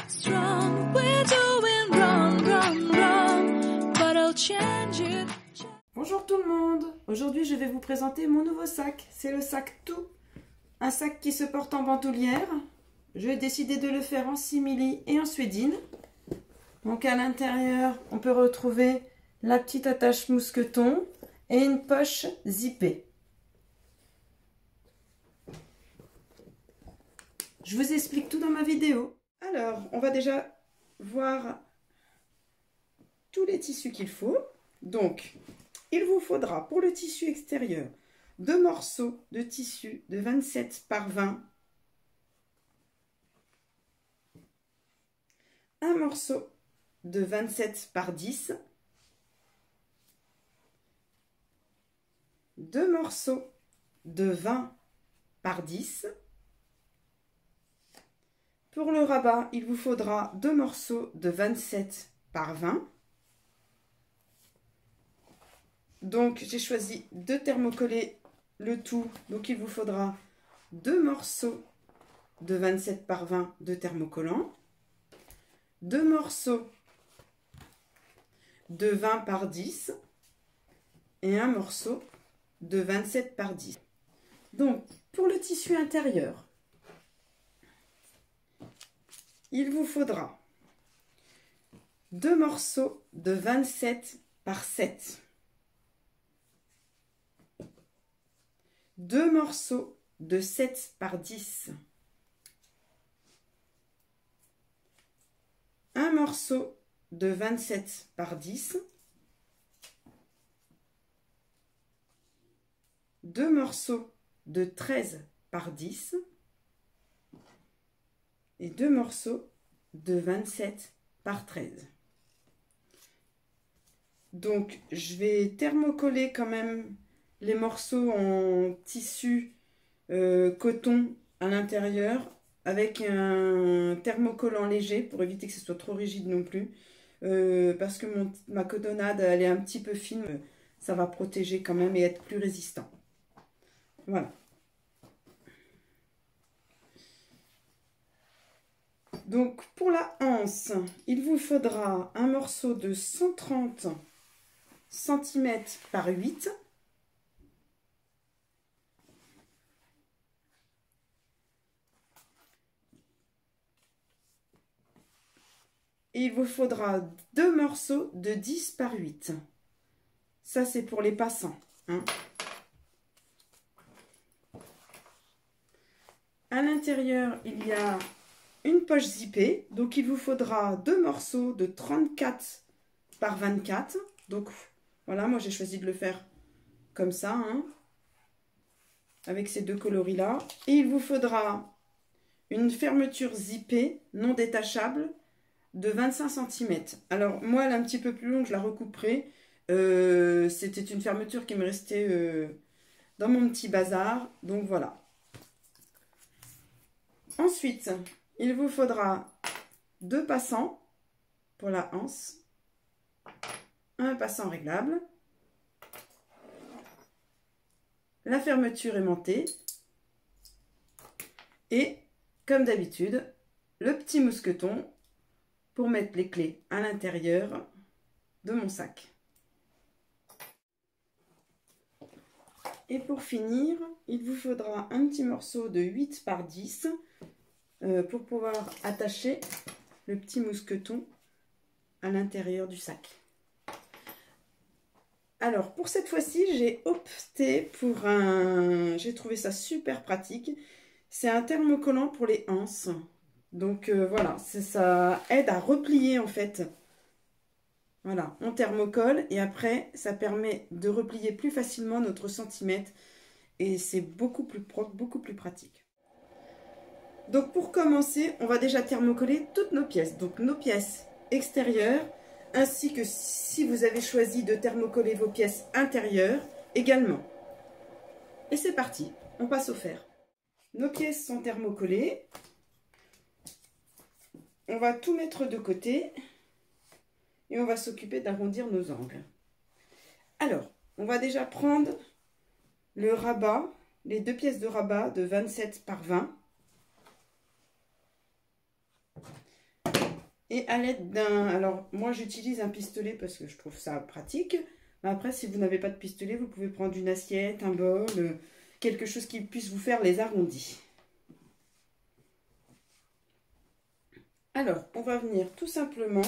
strong. We're doing wrong, wrong, wrong, but I'll change it. Bonjour tout le monde. Aujourd'hui je vais vous présenter mon nouveau sac. C'est le sac Tout. Un sac qui se porte en bandoulière. J'ai décidé de le faire en simili et en suédine. Donc à l'intérieur on peut retrouver la petite attache mousqueton et une poche zippée. Je vous explique tout dans ma vidéo. Alors, on va déjà voir tous les tissus qu'il faut. Donc, il vous faudra pour le tissu extérieur 2 morceaux de tissu de 27 par 20, un morceau de 27 par 10, 2 morceaux de 20 par 10. Pour le rabat, il vous faudra 2 morceaux de 27 par 20. Donc, j'ai choisi de thermocoller le tout. Donc, il vous faudra 2 morceaux de 27 par 20 de thermocollant, 2 morceaux de 20 par 10 et un morceau de 27 par 10. Donc, pour le tissu intérieur, il vous faudra 2 morceaux de 27 par 7, 2 morceaux de 7 par 10, un morceau de 27 par 10, 2 morceaux de 13 par 10 et 2 morceaux de 27 par 13. Donc, je vais thermocoller quand même les morceaux en tissu coton à l'intérieur avec un thermocollant léger pour éviter que ce soit trop rigide non plus. Parce que ma cotonnade, elle est un petit peu fine, ça va protéger quand même et être plus résistant. Voilà. Donc, pour la anse, il vous faudra un morceau de 130 cm par 8. Et il vous faudra 2 morceaux de 10 par 8. Ça, c'est pour les passants, hein. À l'intérieur, il y a une poche zippée, donc il vous faudra 2 morceaux de 34 par 24. Donc voilà, moi j'ai choisi de le faire comme ça, hein, avec ces 2 coloris là. Et il vous faudra une fermeture zippée non détachable de 25 cm. Alors moi elle est un petit peu plus longue, je la recouperai. C'était une fermeture qui me restait dans mon petit bazar, donc voilà. Ensuite, il vous faudra 2 passants pour la anse, un passant réglable, la fermeture aimantée et, comme d'habitude, le petit mousqueton pour mettre les clés à l'intérieur de mon sac. Et pour finir, il vous faudra un petit morceau de 8 par 10 pour pouvoir attacher le petit mousqueton à l'intérieur du sac. Alors, pour cette fois-ci, j'ai opté pour un... J'ai trouvé ça super pratique. C'est un thermocollant pour les anses. Donc, voilà, ça aide à replier, en fait. Voilà, on thermocolle et après, ça permet de replier plus facilement notre centimètre. Et c'est beaucoup plus propre, beaucoup plus pratique. Donc, pour commencer, on va déjà thermocoller toutes nos pièces. Donc, nos pièces extérieures, ainsi que si vous avez choisi de thermocoller vos pièces intérieures également. Et c'est parti, on passe au fer. Nos pièces sont thermocollées. On va tout mettre de côté et on va s'occuper d'arrondir nos angles. Alors, on va déjà prendre le rabat, les 2 pièces de rabat de 27 par 20. Et à l'aide d'un... Alors, moi, j'utilise un pistolet parce que je trouve ça pratique. Mais après, si vous n'avez pas de pistolet, vous pouvez prendre une assiette, un bol, quelque chose qui puisse vous faire les arrondis. Alors, on va venir tout simplement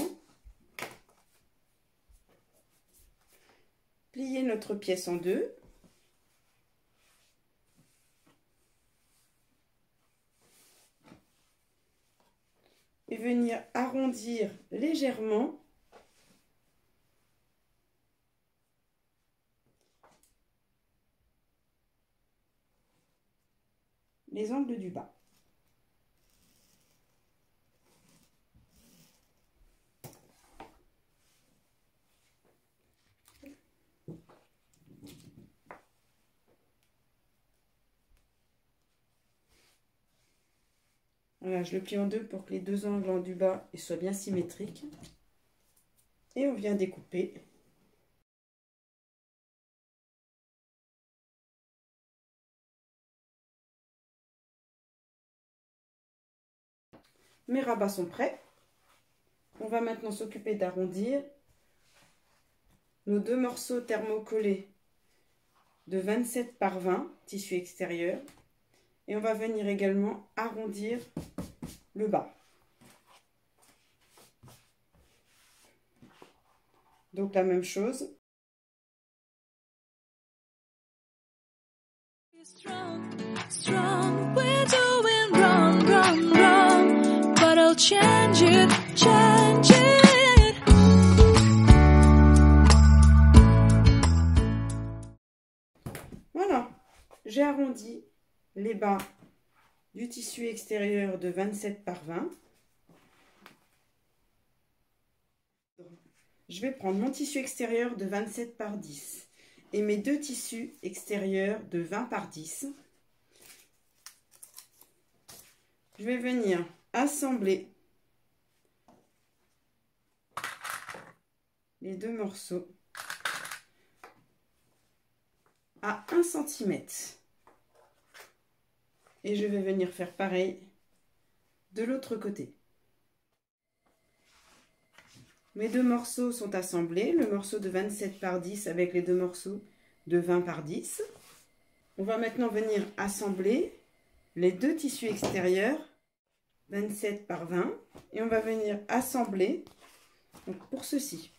plier notre pièce en deux. Et venir arrondir légèrement les angles du bas. Voilà, je le plie en deux pour que les deux angles du bas soient bien symétriques. Et on vient découper. Mes rabats sont prêts. On va maintenant s'occuper d'arrondir nos deux morceaux thermocollés de 27 par 20 tissu extérieur. Et on va venir également arrondir le bas. Donc la même chose. Strong, we're doing wrong, but I'll change it. Voilà, j'ai arrondi les bas du tissu extérieur de 27 par 20. Je vais prendre mon tissu extérieur de 27 par 10 et mes deux tissus extérieurs de 20 par 10. Je vais venir assembler les deux morceaux à 1 cm. Et je vais venir faire pareil de l'autre côté. Mes deux morceaux sont assemblés, le morceau de 27 par 10 avec les deux morceaux de 20 par 10. On va maintenant venir assembler les deux tissus extérieurs 27 par 20 et on va venir assembler. Donc pour ceci,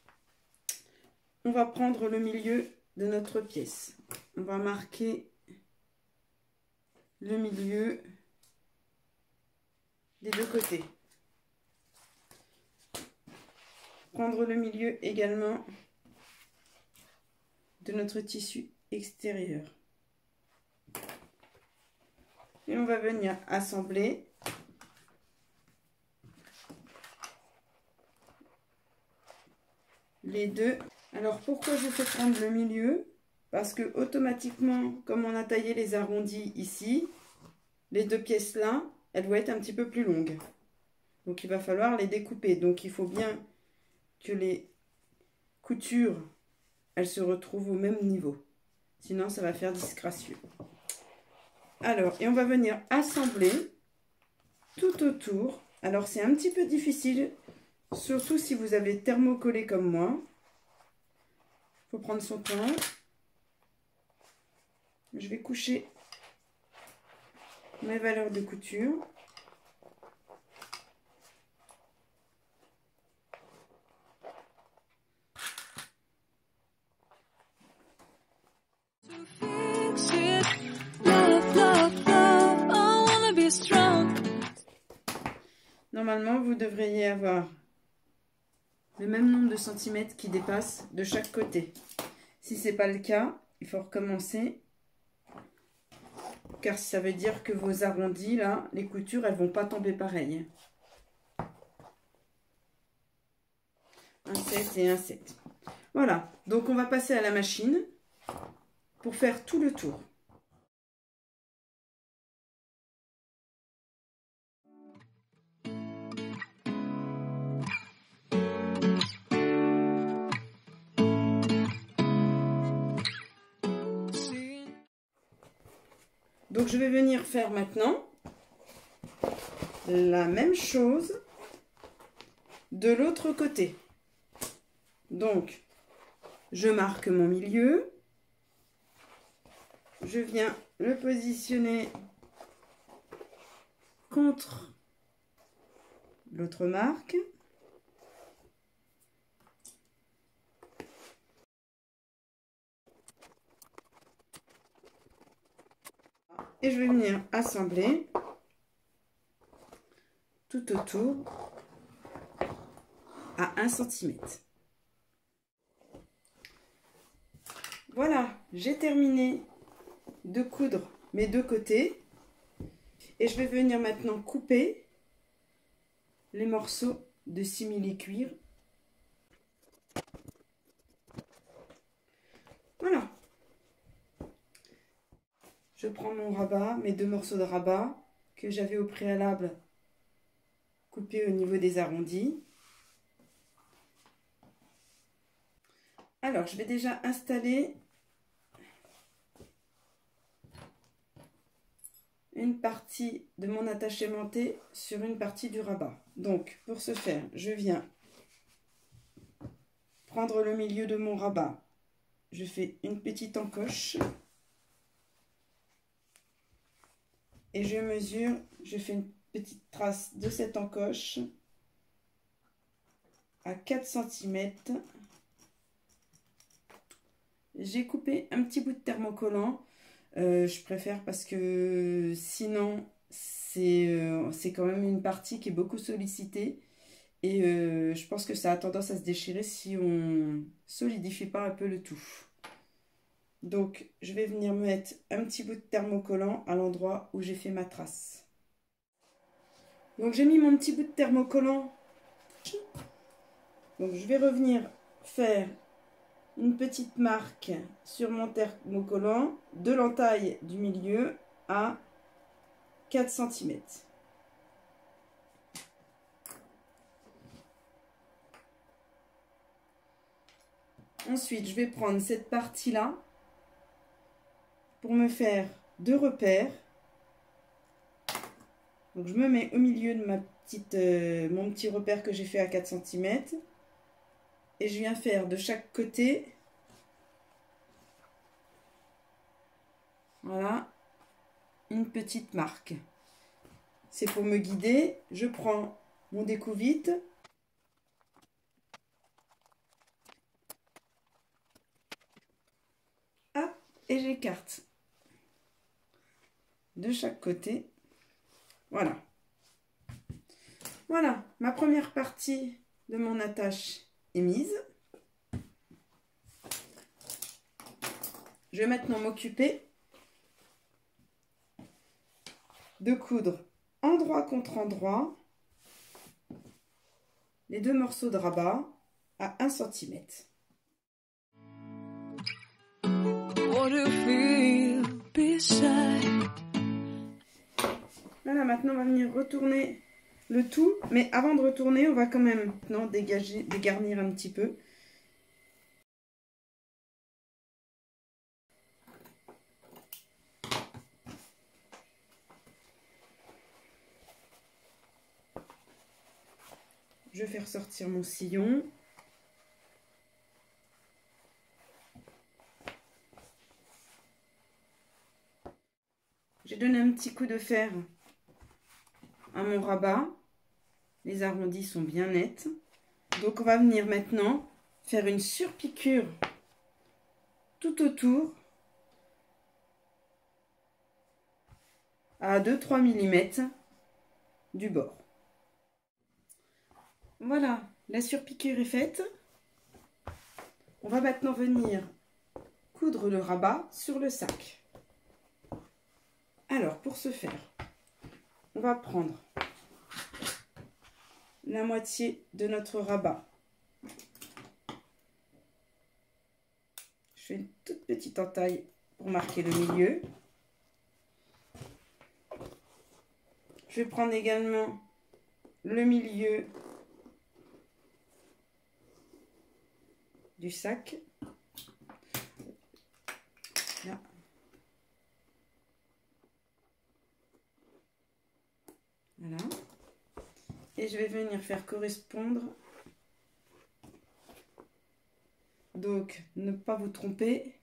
on va prendre le milieu de notre pièce. On va marquer le milieu des deux côtés. Prendre le milieu également de notre tissu extérieur. Et on va venir assembler les deux. Alors pourquoi je fais prendre le milieu? Parce que automatiquement, comme on a taillé les arrondis ici, les deux pièces là, elles doivent être un petit peu plus longues. Donc il va falloir les découper. Donc il faut bien que les coutures, elles se retrouvent au même niveau. Sinon, ça va faire disgracieux. Alors, et on va venir assembler tout autour. Alors, c'est un petit peu difficile, surtout si vous avez thermocollé comme moi. Il faut prendre son temps. Je vais coucher mes valeurs de couture. Normalement, vous devriez avoir le même nombre de centimètres qui dépassent de chaque côté. Si ce n'est pas le cas, il faut recommencer. Car ça veut dire que vos arrondis, là, les coutures, elles ne vont pas tomber pareil. Un 7 et un 7. Voilà, donc on va passer à la machine pour faire tout le tour. Donc je vais venir faire maintenant la même chose de l'autre côté. Donc, je marque mon milieu. Je viens le positionner contre l'autre marque. Et je vais venir assembler tout autour à 1 cm. Voilà, j'ai terminé de coudre mes deux côtés. Et je vais venir maintenant couper les morceaux de simili-cuir. Voilà. Je prends mon rabat, mes deux morceaux de rabat que j'avais au préalable coupés au niveau des arrondis. Alors, je vais déjà installer une partie de mon attache aimantée sur une partie du rabat. Donc, pour ce faire, je viens prendre le milieu de mon rabat. Je fais une petite encoche. Et je mesure, je fais une petite trace de cette encoche à 4 cm. J'ai coupé un petit bout de thermocollant. Je préfère parce que sinon, c'est quand même une partie qui est beaucoup sollicitée. Et je pense que ça a tendance à se déchirer si on solidifie pas un peu le tout. Donc, je vais venir mettre un petit bout de thermocollant à l'endroit où j'ai fait ma trace. Donc, j'ai mis mon petit bout de thermocollant. Donc, je vais revenir faire une petite marque sur mon thermocollant de l'entaille du milieu à 4 cm. Ensuite, je vais prendre cette partie-là pour me faire deux repères. Donc, je me mets au milieu de mon petit repère que j'ai fait à 4 cm. Et je viens faire de chaque côté, voilà, une petite marque. C'est pour me guider. Je prends mon découvite. Hop, et j'écarte de chaque côté. Voilà. Voilà, ma première partie de mon attache est mise. Je vais maintenant m'occuper de coudre endroit contre endroit les deux morceaux de rabat à 1 cm. Voilà, maintenant on va venir retourner le tout, mais avant de retourner, on va quand même maintenant dégarnir un petit peu. Je vais faire sortir mon sillon. J'ai donné un petit coup de fer à mon rabat. Les arrondis sont bien nets. Donc on va venir maintenant faire une surpiqûre tout autour à 2-3 mm du bord. Voilà, la surpiqûre est faite. On va maintenant venir coudre le rabat sur le sac. Alors, pour ce faire, on va prendre la moitié de notre rabat. Je fais une toute petite entaille pour marquer le milieu. Je vais prendre également le milieu du sac. Là. Voilà. Et je vais venir faire correspondre. Donc, ne pas vous tromper.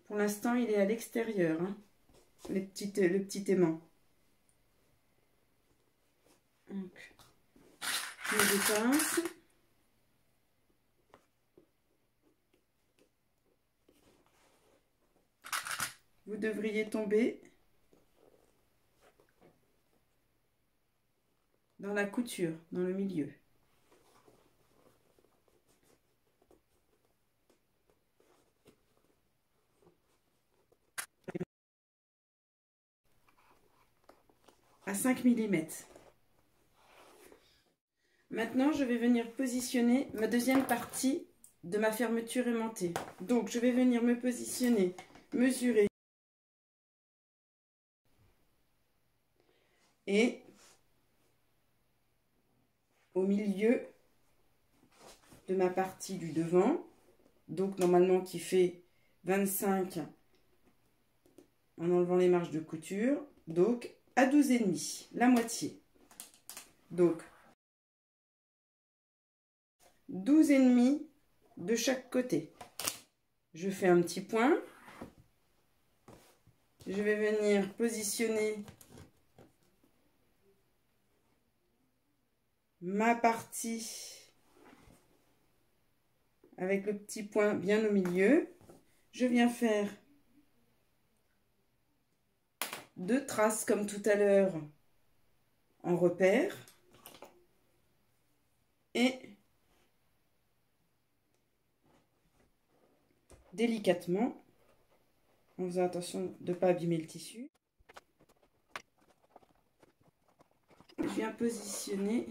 Pour l'instant, il est à l'extérieur, hein, le petit aimant. Donc, je me dépince. Vous devriez tomber dans la couture, dans le milieu. À 5 mm. Maintenant, je vais venir positionner ma deuxième partie de ma fermeture aimantée. Donc, je vais venir me positionner, mesurer. Et au milieu de ma partie du devant, donc normalement qui fait 25 en enlevant les marges de couture, donc à 12,5, la moitié. Donc 12,5 de chaque côté. Je fais un petit point. Je vais venir positionner ma partie avec le petit point bien au milieu. Je viens faire 2 traces comme tout à l'heure en repère et délicatement, en faisant attention de ne pas abîmer le tissu, je viens positionner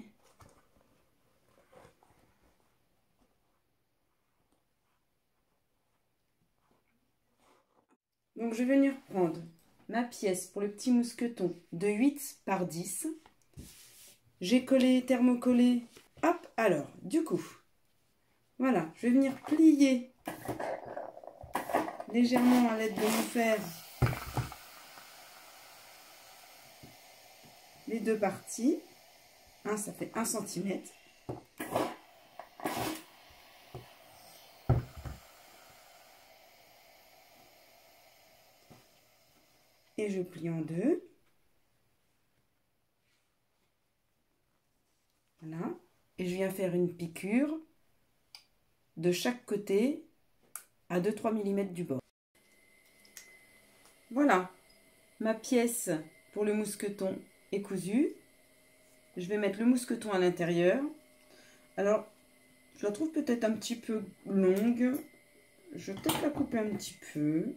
donc je vais venir prendre ma pièce pour le petit mousqueton de 8 par 10. J'ai collé, thermocollé, hop, alors, du coup, voilà, je vais venir plier légèrement à l'aide de mon fer les deux parties. Ça fait 1 cm. Et je plie en deux. Voilà. Et je viens faire une piqûre de chaque côté à 2-3 mm du bord. Voilà, ma pièce pour le mousqueton est cousue. Je vais mettre le mousqueton à l'intérieur. Alors, je la trouve peut-être un petit peu longue. Je vais peut-être la couper un petit peu.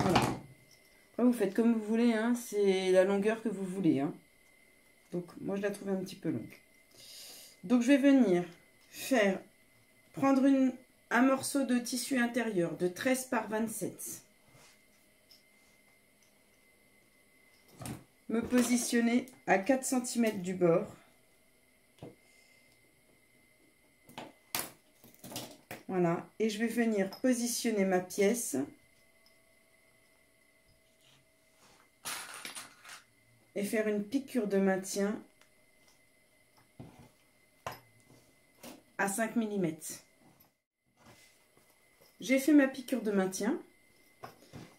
Voilà. Après, vous faites comme vous voulez, hein. C'est la longueur que vous voulez, hein. Donc, moi, je la trouve un petit peu longue. Donc, je vais venir prendre un morceau de tissu intérieur de 13 par 27. Me positionner à 4 cm du bord. Voilà. Et je vais venir positionner ma pièce. Et faire une piqûre de maintien à 5 mm. J'ai fait ma piqûre de maintien.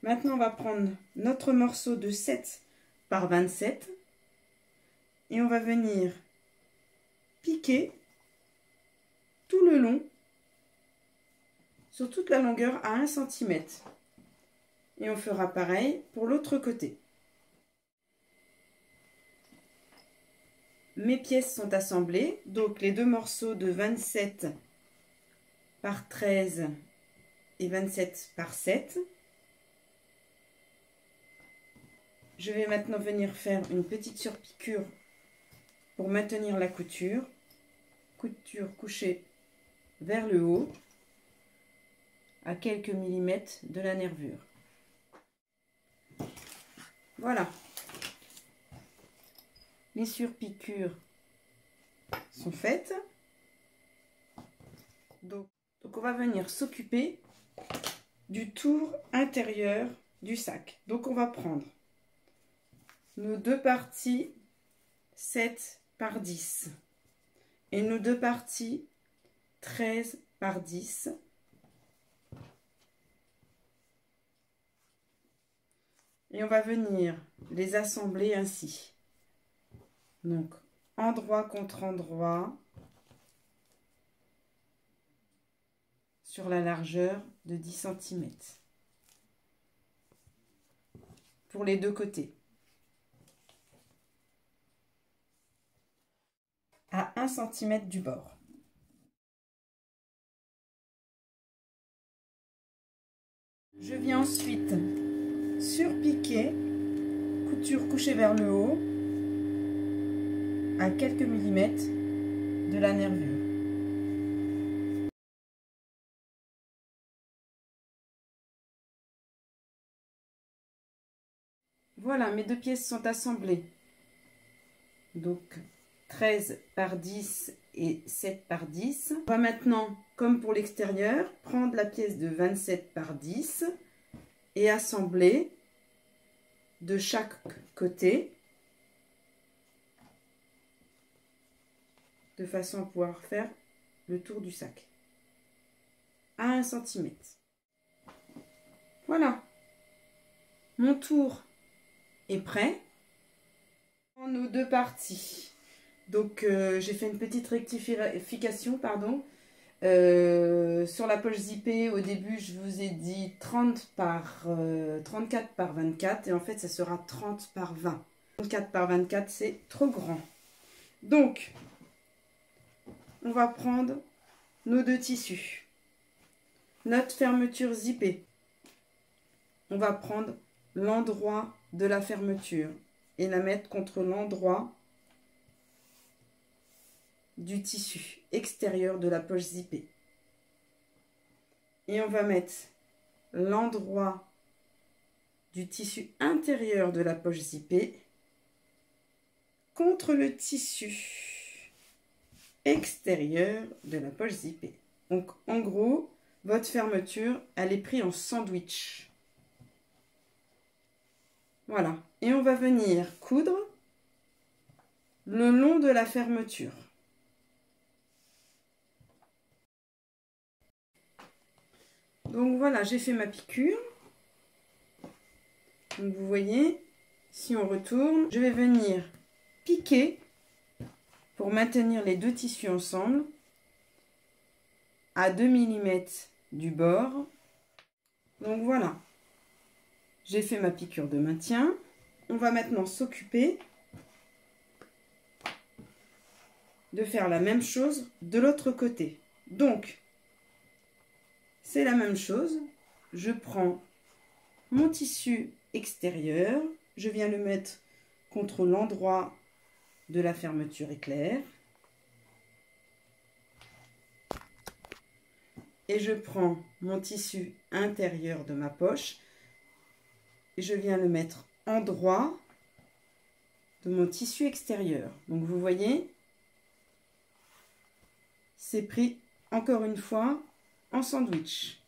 Maintenant, on va prendre notre morceau de 7 par 27 et on va venir piquer tout le long sur toute la longueur à 1 cm. Et on fera pareil pour l'autre côté. Mes pièces sont assemblées, donc les deux morceaux de 27 par 13 et 27 par 7. Je vais maintenant venir faire une petite surpiqûre pour maintenir la couture. Couture couchée vers le haut à quelques millimètres de la nervure. Voilà. Les surpiqûres sont faites. Donc Donc on va venir s'occuper du tour intérieur du sac. Donc on va prendre nos deux parties 7 par 10 et nos deux parties 13 par 10. Et on va venir les assembler ainsi. Donc, endroit contre endroit, sur la largeur de 10 cm. Pour les deux côtés. À 1 cm du bord. Je viens ensuite surpiquer, couture couchée vers le haut, à quelques millimètres de la nervure. Voilà, mes deux pièces sont assemblées. Donc 13 par 10 et 7 par 10. On va maintenant, comme pour l'extérieur, prendre la pièce de 27 par 10 et assembler de chaque côté de façon à pouvoir faire le tour du sac à 1 cm. Voilà, mon tour est prêt. Nos deux parties. Donc j'ai fait une petite rectification, pardon. Sur la poche zippée, au début je vous ai dit 34 par 24 et en fait ça sera 30 par 20. 34 par 24 c'est trop grand. Donc on va prendre nos deux tissus, notre fermeture zippée. On va prendre l'endroit de la fermeture et la mettre contre l'endroit du tissu extérieur de la poche zippée. Et on va mettre l'endroit du tissu intérieur de la poche zippée contre le tissu extérieur de la poche zippée. Donc en gros, votre fermeture, elle est prise en sandwich. Voilà. Et on va venir coudre le long de la fermeture. Donc voilà, j'ai fait ma piqûre. Donc vous voyez, si on retourne, je vais venir piquer pour maintenir les deux tissus ensemble à 2 mm du bord. Donc voilà, j'ai fait ma piqûre de maintien. On va maintenant s'occuper de faire la même chose de l'autre côté. Donc, c'est la même chose. Je prends mon tissu extérieur, je viens le mettre contre l'endroit de la fermeture éclair. Et je prends mon tissu intérieur de ma poche et je viens le mettre en droit de mon tissu extérieur. Donc vous voyez, c'est pris encore une fois en sandwich.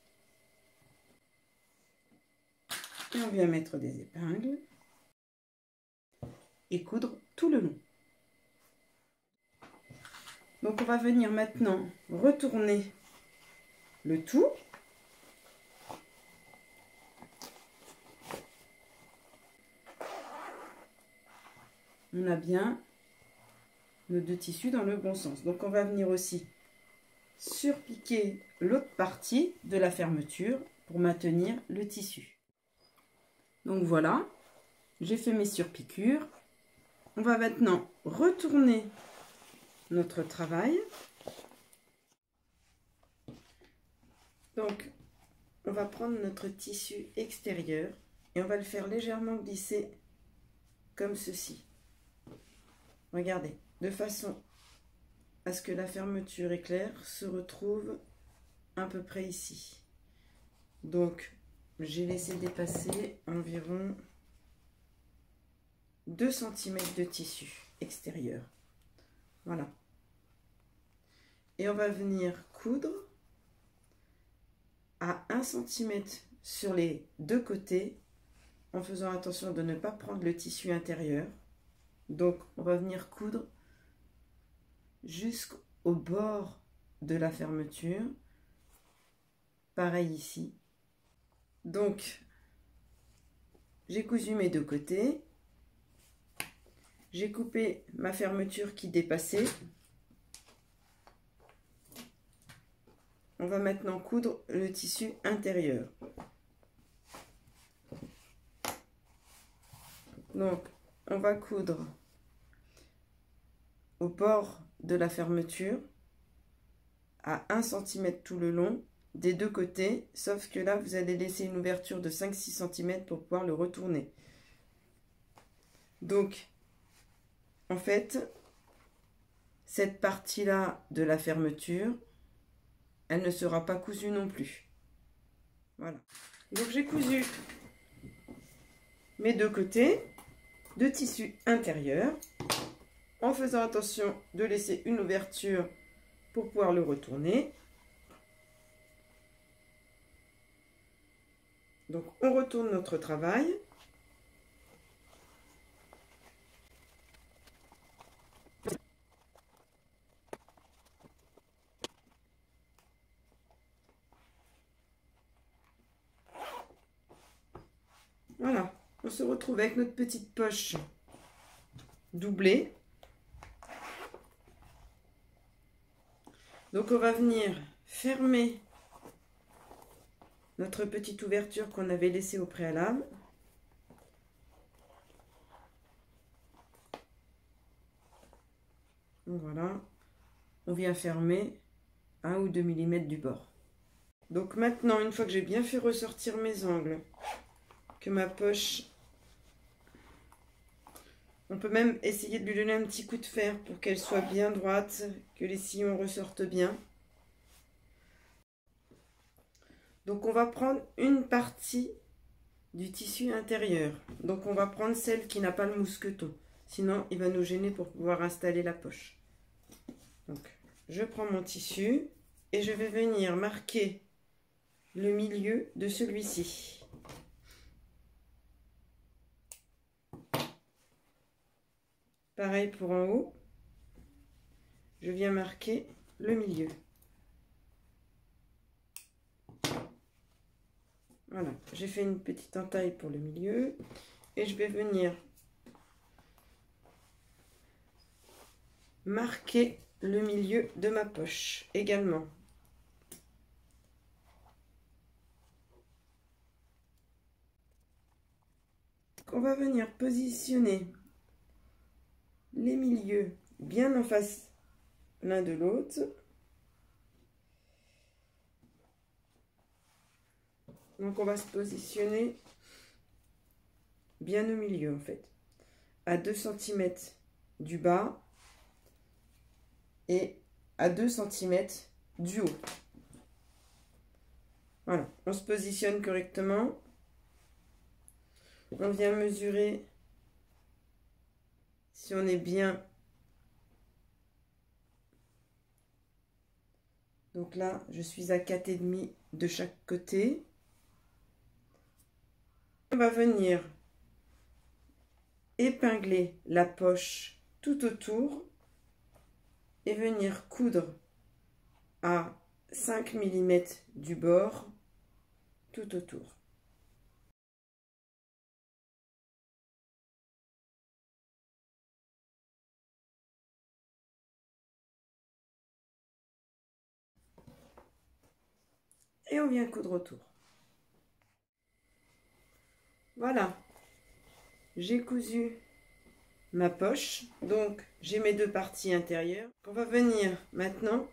Et on vient mettre des épingles et coudre tout le long. Donc on va venir maintenant retourner le tout. On a bien nos deux tissus dans le bon sens. Donc on va venir aussi surpiquer l'autre partie de la fermeture pour maintenir le tissu. Donc voilà, j'ai fait mes surpiqûres. On va maintenant retourner notre travail. Donc on va prendre notre tissu extérieur et on va le faire légèrement glisser comme ceci. Regardez, de façon à ce que la fermeture éclair se retrouve à peu près ici. Donc j'ai laissé dépasser environ 2 cm de tissu extérieur. Voilà. Et on va venir coudre 1 cm sur les deux côtés, en faisant attention de ne pas prendre le tissu intérieur. Donc on va venir coudre jusqu'au bord de la fermeture. Pareil ici. Donc j'ai cousu mes deux côtés. J'ai coupé ma fermeture qui dépassait. On va maintenant coudre le tissu intérieur. Donc, on va coudre au bord de la fermeture à 1 cm tout le long des deux côtés, sauf que là, vous allez laisser une ouverture de 5-6 cm pour pouvoir le retourner. Donc, en fait, cette partie-là de la fermeture, elle ne sera pas cousue non plus. Voilà. Donc j'ai cousu mes deux côtés de tissu intérieur en faisant attention de laisser une ouverture pour pouvoir le retourner. Donc on retourne notre travail. Voilà, on se retrouve avec notre petite poche doublée. Donc on va venir fermer notre petite ouverture qu'on avait laissée au préalable. Donc voilà, on vient fermer 1 ou 2 mm du bord. Donc maintenant, une fois que j'ai bien fait ressortir mes angles, que ma poche, on peut même essayer de lui donner un petit coup de fer pour qu'elle soit bien droite, que les sillons ressortent bien. Donc on va prendre une partie du tissu intérieur. Donc on va prendre celle qui n'a pas le mousqueton, sinon il va nous gêner pour pouvoir installer la poche. Donc je prends mon tissu et je vais venir marquer le milieu de celui-ci. Pareil pour en haut, je viens marquer le milieu. Voilà, j'ai fait une petite entaille pour le milieu et je vais venir marquer le milieu de ma poche également. On va venir positionner les milieux bien en face l'un de l'autre. Donc on va se positionner bien au milieu en fait, à 2 cm du bas et à 2 cm du haut. Voilà, on se positionne correctement. On vient mesurer si on est bien. Donc là, je suis à 4,5 de chaque côté. On va venir épingler la poche tout autour et venir coudre à 5 mm du bord tout autour. Et on vient coudre autour. Voilà, j'ai cousu ma poche, donc j'ai mes deux parties intérieures. On va venir maintenant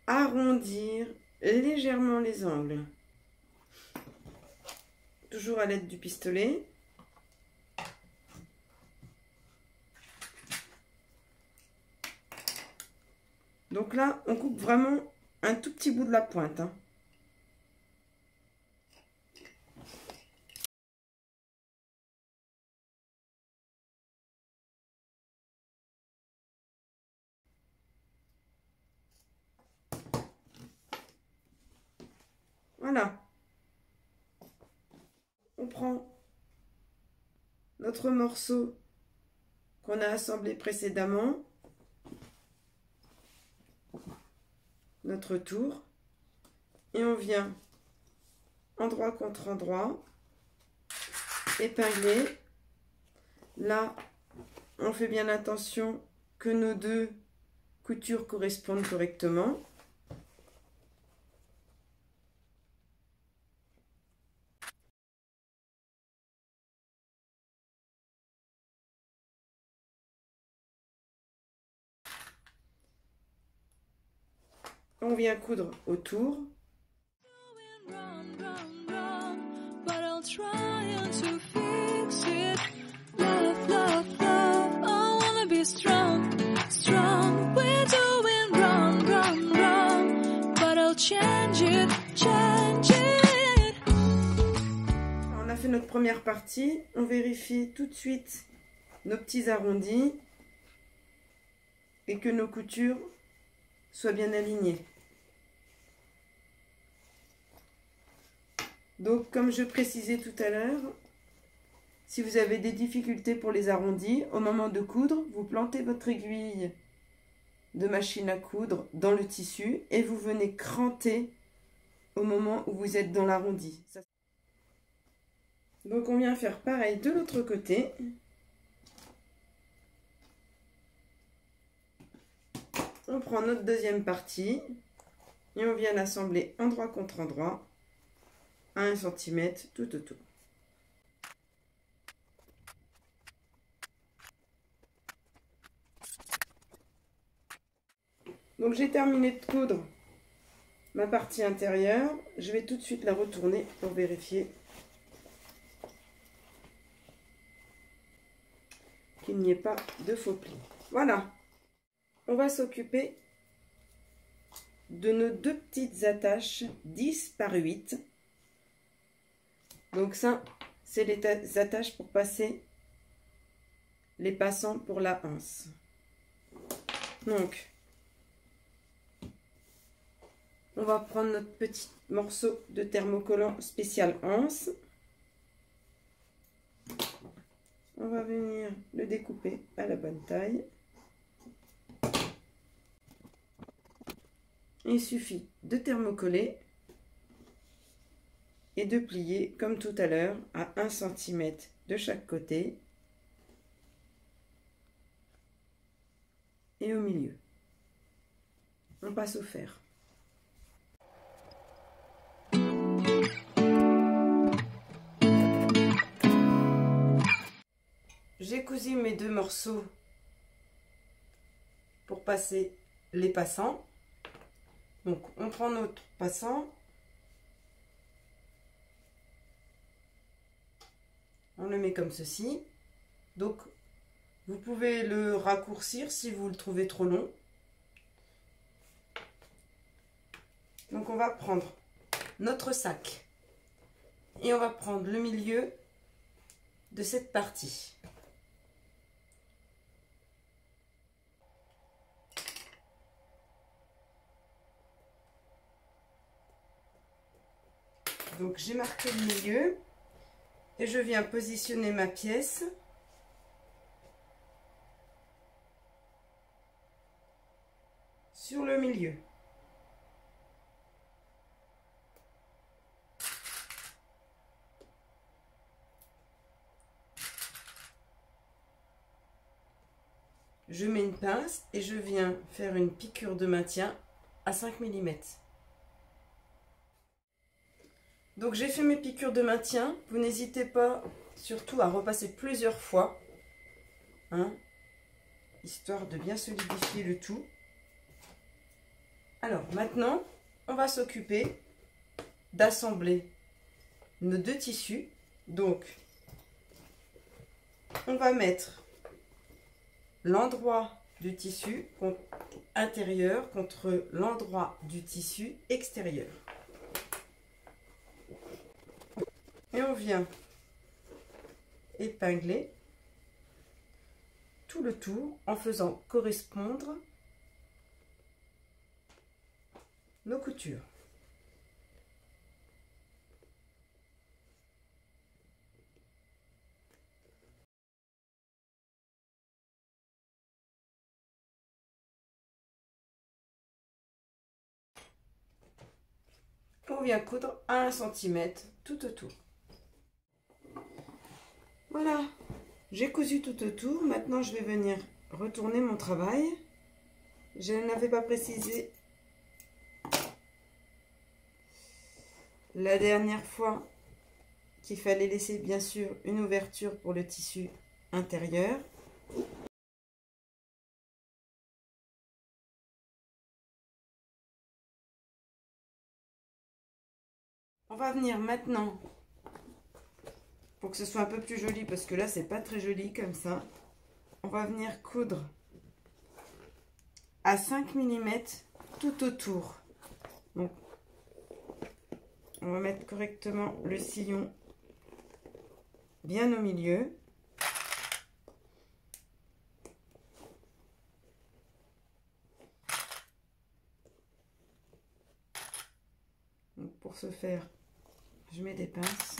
arrondir légèrement les angles, toujours à l'aide du pistolet. Donc là, on coupe vraiment un tout petit bout de la pointe, hein. Voilà, on prend notre morceau qu'on a assemblé précédemment, notre tour, et on vient endroit contre endroit, épingler. Là, on fait bien attention que nos deux coutures correspondent correctement. On vient coudre autour. Run, run, run, but I'll try to fix it. Love, love, love, I wanna be strong, strong. We're doing run, run, run, but I'll change it, change it. On a fait notre première partie. On vérifie tout de suite nos petits arrondis et que nos coutures soient bien alignées. Donc, comme je précisais tout à l'heure, si vous avez des difficultés pour les arrondis, au moment de coudre, vous plantez votre aiguille de machine à coudre dans le tissu et vous venez cranter au moment où vous êtes dans l'arrondi. Donc, on vient faire pareil de l'autre côté. On prend notre deuxième partie et on vient l'assembler endroit contre endroit à 1 cm tout autour. Donc j'ai terminé de coudre ma partie intérieure. Je vais tout de suite la retourner pour vérifier qu'il n'y ait pas de faux plis. Voilà. On va s'occuper de nos deux petites attaches 10 par 8. Donc ça, c'est les attaches pour passer les passants pour la anse. Donc, on va prendre notre petit morceau de thermocollant spécial anse. On va venir le découper à la bonne taille. Il suffit de thermocoller et de plier comme tout à l'heure à 1 cm de chaque côté et au milieu. On passe au fer. J'ai cousu mes deux morceaux pour passer les passants. Donc on prend notre passant, on le met comme ceci. Donc vous pouvez le raccourcir si vous le trouvez trop long. Donc on va prendre notre sac et on va prendre le milieu de cette partie. Donc j'ai marqué le milieu et je viens positionner ma pièce sur le milieu. Je mets une pince et je viens faire une piqûre de maintien à 5 mm. Donc j'ai fait mes piqûres de maintien. Vous n'hésitez pas surtout à repasser plusieurs fois, hein, histoire de bien solidifier le tout. Alors maintenant, on va s'occuper d'assembler nos deux tissus. Donc, on va mettre l'endroit du tissu intérieur contre l'endroit du tissu extérieur. Et on vient épingler tout le tour en faisant correspondre nos coutures. on vient coudre à 1 cm tout autour. Voilà, j'ai cousu tout autour. Maintenant, je vais venir retourner mon travail. Je n'avais pas précisé la dernière fois qu'il fallait laisser bien sûr une ouverture pour le tissu intérieur. On va venir maintenant, pour que ce soit un peu plus joli, parce que là c'est pas très joli comme ça, on va venir coudre à 5 mm tout autour. Donc on va mettre correctement le sillon bien au milieu. Donc pour ce faire, je mets des pinces.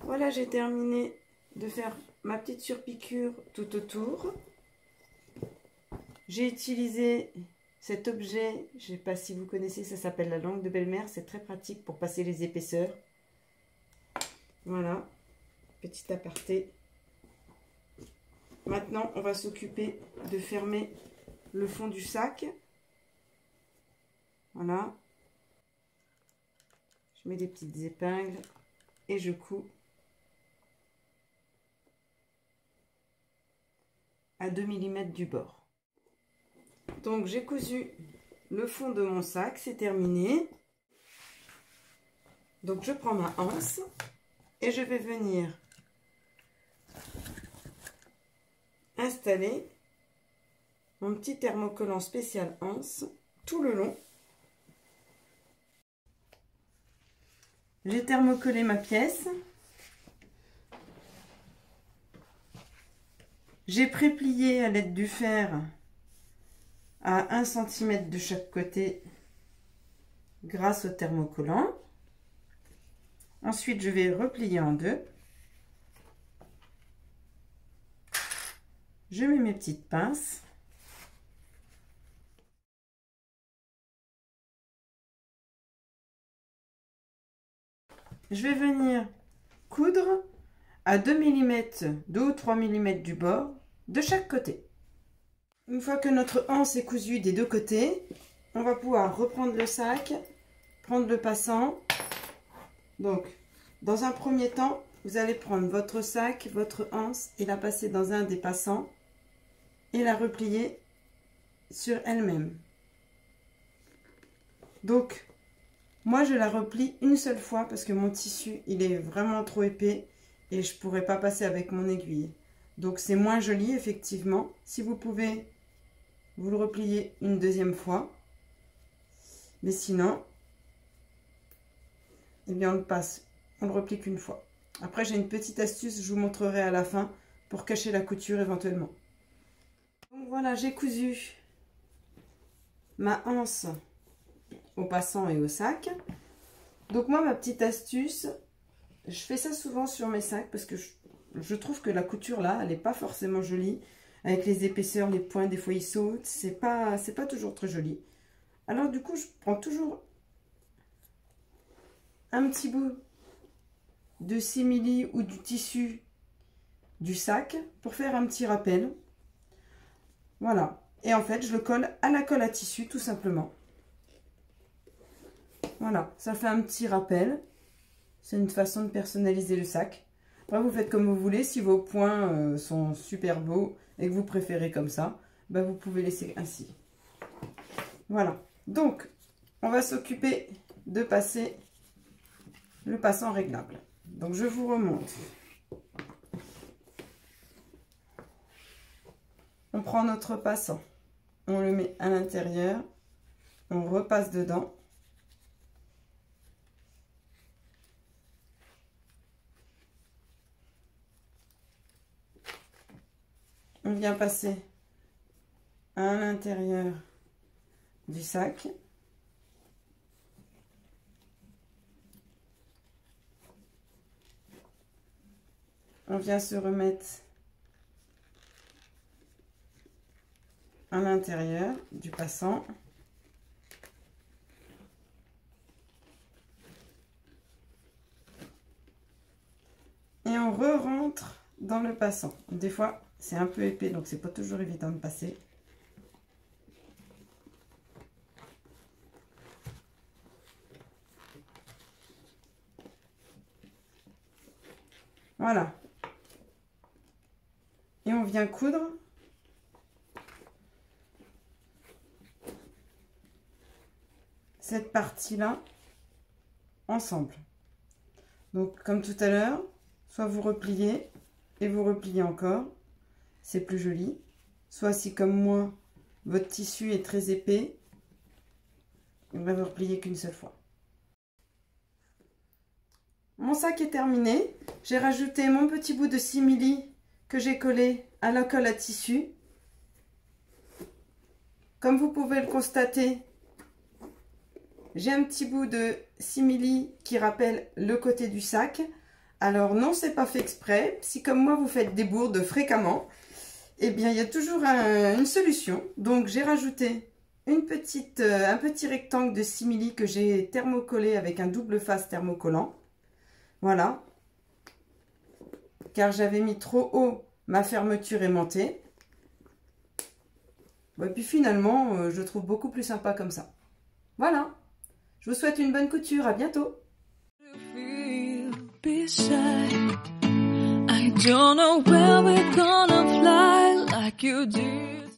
Voilà, j'ai terminé de faire ma petite surpiqûre tout autour. J'ai utilisé cet objet, je ne sais pas si vous connaissez, ça s'appelle la langue de belle-mère. C'est très pratique pour passer les épaisseurs. Voilà, petit aparté. Maintenant, on va s'occuper de fermer le fond du sac. Voilà. Je mets des petites épingles et je couds à 2 mm du bord. Donc j'ai cousu le fond de mon sac, c'est terminé. Donc je prends ma anse et je vais venir installer mon petit thermocollant spécial anse tout le long. J'ai thermocollé ma pièce. J'ai préplié à l'aide du fer à 1 cm de chaque côté grâce au thermocollant. Ensuite, je vais replier en deux. Je mets mes petites pinces. Je vais venir coudre à 2 mm, 2 ou 3 mm du bord de chaque côté. Une fois que notre anse est cousue des deux côtés, on va pouvoir reprendre le sac, prendre le passant. Donc, dans un premier temps, vous allez prendre votre sac, votre anse et la passer dans un des passants et la replier sur elle-même. Donc, moi je la replie une seule fois parce que mon tissu, il est vraiment trop épais et je ne pourrais pas passer avec mon aiguille. Donc, c'est moins joli, effectivement. Si vous pouvez, vous le repliez une deuxième fois. Mais sinon, eh bien, on le replie qu'une fois. Après, j'ai une petite astuce, je vous montrerai à la fin pour cacher la couture éventuellement. Donc voilà, j'ai cousu ma anse au passant et au sac. Donc moi, ma petite astuce, je fais ça souvent sur mes sacs parce que je trouve que la couture là, elle n'est pas forcément jolie. Avec les épaisseurs, les points, des fois ils sautent, c'est pas toujours très joli. Alors du coup, je prends toujours un petit bout de simili ou du tissu du sac pour faire un petit rappel. Voilà. Et en fait, je le colle à la colle à tissu tout simplement. Voilà, ça fait un petit rappel. C'est une façon de personnaliser le sac. Après, vous faites comme vous voulez. Si vos points sont super beaux et que vous préférez comme ça, bah, vous pouvez laisser ainsi. Voilà. Donc, on va s'occuper de passer le passant réglable. Donc, je vous remonte. On prend notre passant. On le met à l'intérieur. On repasse dedans. On vient passer à l'intérieur du sac. On vient se remettre à l'intérieur du passant. Et on re-rentre dans le passant. Des fois, c'est un peu épais, donc c'est pas toujours évident de passer. Voilà. Et on vient coudre cette partie-là ensemble. Donc, comme tout à l'heure, soit vous repliez et vous repliez encore, c'est plus joli. Soit si, comme moi, votre tissu est très épais, on va vous replier qu'une seule fois. Mon sac est terminé. J'ai rajouté mon petit bout de simili que j'ai collé à la colle à tissu. Comme vous pouvez le constater, j'ai un petit bout de simili qui rappelle le côté du sac. Alors non, c'est pas fait exprès. Si comme moi vous faites des bourdes fréquemment, eh bien il y a toujours une solution. Donc j'ai rajouté un petit rectangle de simili que j'ai thermocollé avec un double face thermocollant. Voilà. Car j'avais mis trop haut ma fermeture aimantée. Et puis finalement, je trouve beaucoup plus sympa comme ça. Voilà. Je vous souhaite une bonne couture. À bientôt. I don't know where we're gonna fly like you did.